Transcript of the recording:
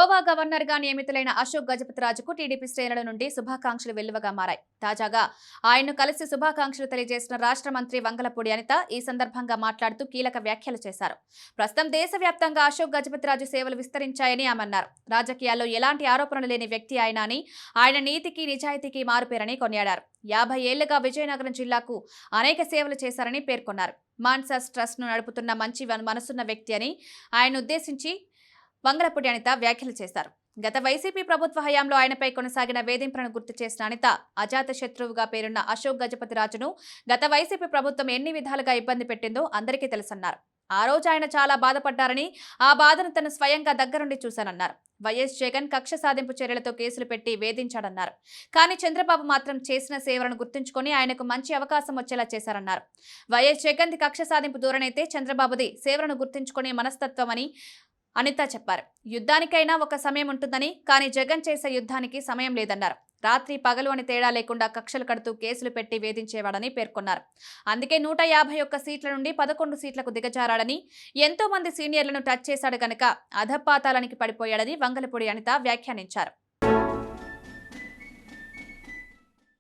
గోవా గవర్నర్గా నియమితులైన అశోక్ గజపతిరాజుకు టీడీపీ శ్రేణుల నుండి శుభాకాంక్షలు వెల్లువగా మారాయి. తాజాగా ఆయన్ను కలిసి శుభాకాంక్షలు తెలియజేసిన రాష్ట్ర మంత్రి వంగలపూడి అనిత ఈ సందర్భంగా మాట్లాడుతూ కీలక వ్యాఖ్యలు చేశారు. ప్రస్తుతం దేశవ్యాప్తంగా అశోక్ గజపతిరాజు సేవలు విస్తరించాయని ఆమె అన్నారు. రాజకీయాల్లో ఎలాంటి ఆరోపణలు లేని వ్యక్తి ఆయన అని, ఆయన నీతికి నిజాయితీకి మారుపేరని కొనియాడారు. 50 ఏళ్లుగా విజయనగరం జిల్లాకు అనేక సేవలు చేశారని పేర్కొన్నారు. మాన్సాస్ ట్రస్ట్ ను నడుపుతున్న మంచి మనసున్న వ్యక్తి అని ఆయన ఉద్దేశించి వంగలపూడి అనిత వ్యాఖ్యలు చేశారు. గత వైసీపీ ప్రభుత్వ హయాంలో ఆయనపై కొనసాగిన వేధింపులను గుర్తు చేసిన అనిత అజాత శత్రువుగా పేరున్న అశోక్ గజపతిరాజును గత వైసీపీ ప్రభుత్వం ఎన్ని విధాలుగా ఇబ్బంది పెట్టిందో అందరికీ తెలుసన్నారు. ఆ రోజు ఆయన చాలా బాధపడ్డారని, ఆ బాధను తను స్వయంగా దగ్గరుండి చూశానన్నారు. వైఎస్ జగన్ కక్ష సాధింపు చర్యలతో కేసులు పెట్టి వేధించాడన్నారు. కానీ చంద్రబాబు మాత్రం చేసిన సేవలను గుర్తుంచుకొని ఆయనకు మంచి అవకాశం వచ్చేలా చేశారన్నారు. వైఎస్ జగన్ది కక్ష సాధింపు ధోరణైతే చంద్రబాబుది సేవలను గుర్తుంచుకునే మనస్తత్వం అని అనిత చెప్పారు. యుద్ధానికైనా ఒక సమయం ఉంటుందని, కానీ జగన్ చేసే యుద్ధానికి సమయం లేదన్నారు. రాత్రి పగలు అని తేడా లేకుండా కక్షలు కడుతూ కేసులు పెట్టి వేధించేవాడని పేర్కొన్నారు. అందుకే 151 సీట్ల నుండి 11 సీట్లకు దిగజారాడని, ఎంతో మంది సీనియర్లను టచ్ చేశాడు గనక అధపాతాళానికి పడిపోయాడని వంగలపూడి అనిత వ్యాఖ్యానించారు.